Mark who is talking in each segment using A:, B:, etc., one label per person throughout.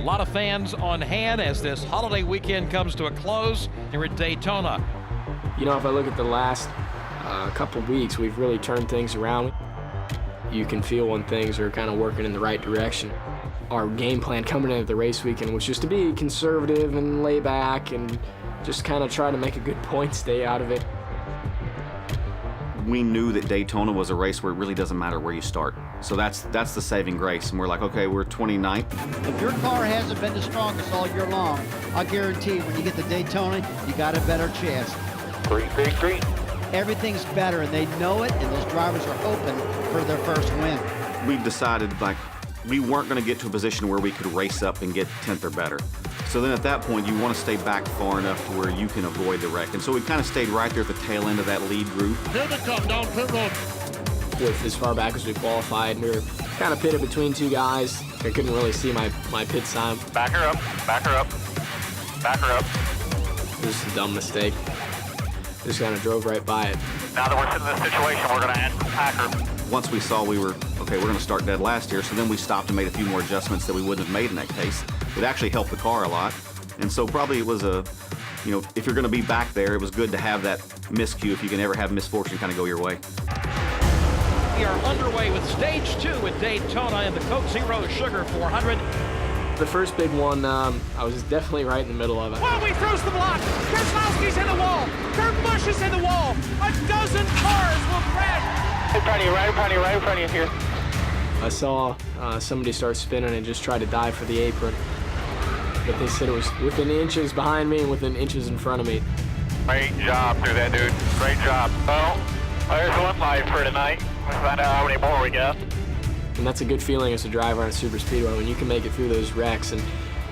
A: lot of fans on hand as this holiday weekend comes to a close here at Daytona.
B: You know, if I look at the last couple weeks, we've really turned things around. You can feel when things are kind of working in the right direction. Our game plan coming into the race weekend was just to be conservative and lay back and just kind of try to make a good point stay out of it.
C: We knew that Daytona was a race where it really doesn't matter where you start. So that's the saving grace. And we're like, okay, we're 29th.
D: If your car hasn't been the strongest all year long, I'll guarantee when you get to Daytona, you got a better chance.
E: Green.
D: Everything's better, and they know it, and those drivers are hoping for their first win.
C: We decided, like, we weren't going to get to a position where we could race up and get 10th or better. So then at that point, you want to stay back far enough to where you can avoid the wreck. And so we kind of stayed right there at the tail end of that lead group.
E: Here they come down pit road.
B: With as far back as we qualified, we were kind of pitted between two guys. I couldn't really see my pit sign.
E: Back her up, back her up, back her up.
B: It was a dumb mistake. Just kind of drove right by it.
E: Now that we're sitting in this situation, we're going to end pack her.
C: Once we saw we're going to start dead last here, so then we stopped and made a few more adjustments that we wouldn't have made in that case. It actually helped the car a lot. And so probably it was you know, if you're going to be back there, it was good to have that miscue if you can ever have misfortune kind of go your way.
A: We are underway with stage 2 at Daytona in the Coke Zero Sugar 400.
B: The first big one, I was definitely right in the middle of it.
F: Whoa, he throws the block. Keselowski's in the wall. Kurt Busch is in the wall. A dozen cars will crash.
E: Right in front of you, right in front of you here.
B: I saw somebody start spinning and just try to dive for the apron. But they said it was within inches behind me and within inches in front of me.
E: Great job through that, dude. Great job. Well, there's one live for tonight. Let's find out how many more we got.
B: And that's a good feeling as a driver on a super speedway when you can make it through those wrecks and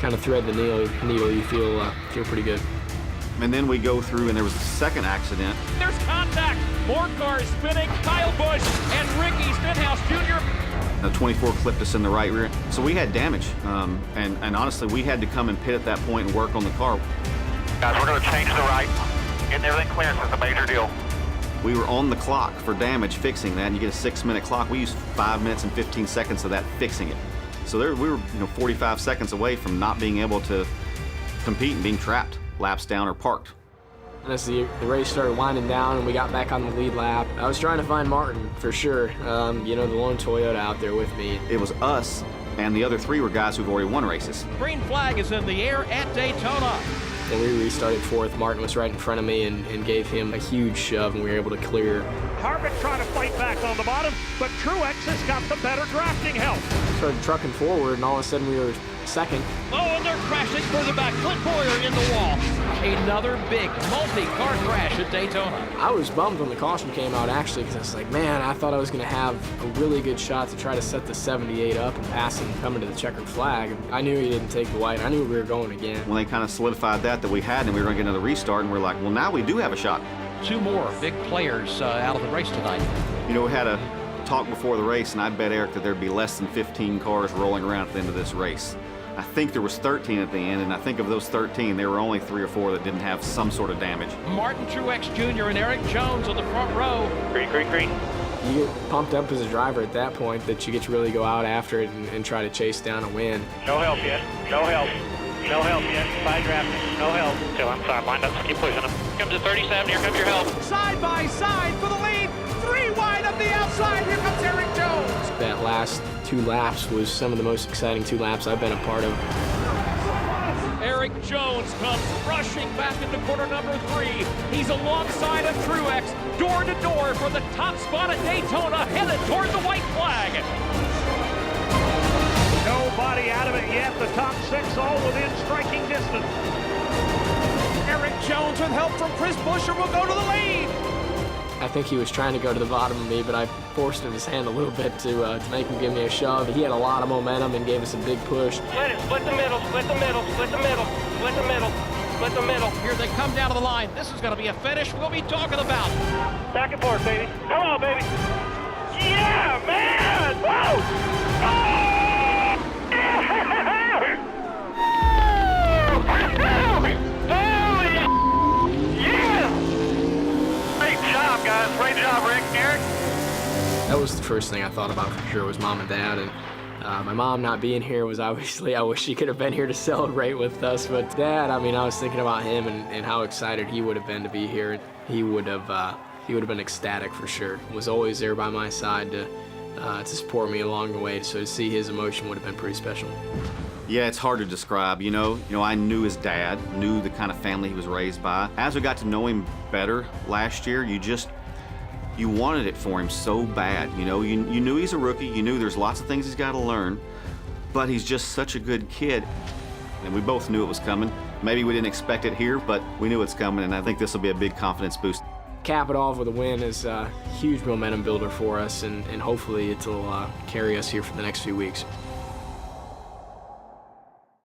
B: kind of thread the needle. You feel pretty good.
C: And then we go through, and there was a second accident.
F: There's contact. More cars spinning. Kyle Busch and Ricky Stenhouse Jr.
C: The 24 clipped us in the right rear. So we had damage. And honestly, we had to come and pit at that point and work on the car.
E: Guys, we're going to change the right. Getting everything clear is a major deal.
C: We were on the clock for damage fixing that, and you get a 6-minute clock. We used 5 minutes and 15 seconds of that fixing it. So we were 45 seconds away from not being able to compete and being trapped, laps down or parked.
B: And as the race started winding down and we got back on the lead lap, I was trying to find Martin for sure. You know, the lone Toyota out there with me.
C: It was us, and the other 3 were guys who've already won races.
A: Green flag is in the air at Daytona.
B: When we restarted 4th, Martin was right in front of me and gave him a huge shove, and we were able to clear.
F: Harvick trying to fight back on the bottom, but Truex has got the better drafting help.
B: Started trucking forward, and all of a sudden we were second.
A: Oh, and they're crashing further back. Clint Boyer in the wall. Another big multi-car crash at Daytona.
B: I was bummed when the caution came out, actually, because I was like, man, I thought I was going to have a really good shot to try to set the 78 up and pass him coming to the checkered flag. I knew he didn't take the white. I knew we were going again.
C: When they kind of solidified that we had, and we were going to get another restart, and we're like, well, now we do have a shot.
A: 2 more big players out of the race tonight.
C: You know, we had a talk before the race, and I bet Eric that there'd be less than 15 cars rolling around at the end of this race. I think there was 13 at the end, and I think of those 13, there were only 3 or 4 that didn't have some sort of damage.
A: Martin Truex Jr. and Erick Jones on the front row.
E: Green.
B: You get pumped up as a driver at that point that you get to really go out after it and try to chase down a win.
E: No help yet. No help yet. Side drafting. No help. Still on side. Lined up. Just keep pushing them. Comes to 37. Here comes your help.
F: Side by side for the lead. 3 wide up the outside. Here comes Erick Jones.
B: That last 2 laps was some of the most exciting 2 laps I've been a part of.
F: Erick Jones comes rushing back into corner number 3. He's alongside of Truex, door to door for the top spot at Daytona, headed toward the white flag. Nobody out of it yet. The top 6 all within striking distance. Erick Jones with help from Chris Buescher will go to the lead.
B: I think he was trying to go to the bottom of me, but I forced his hand a little bit to make him give me a shove. He had a lot of momentum and gave us a big push.
E: Split it. Split the middle. Split the middle. Split the middle. Split the middle. Split the middle.
A: Here they come down to the line. This is going to be a finish we'll be talking about.
E: Back and forth, baby. Come on, baby. Yeah, man! Whoa! Oh! Guys, great job, Rick. Eric.
B: That was the first thing I thought about for sure was Mom and Dad, and My mom not being here was obviously, I wish she could have been here to celebrate with us, but Dad, I mean, I was thinking about him and how excited he would have been to be here. He would have been ecstatic for sure. Was always there by my side to support me along the way, so to see his emotion would have been pretty special.
C: Yeah, it's hard to describe. You know, I knew his dad, knew the kind of family he was raised by. As we got to know him better last year, you wanted it for him so bad. You know, you knew he's a rookie. You knew there's lots of things he's got to learn, but he's just such a good kid. And we both knew it was coming. Maybe we didn't expect it here, but we knew it's coming, and I think this will be a big confidence boost.
B: Cap it off with a win is a huge momentum builder for us, and hopefully it'll carry us here for the next few weeks.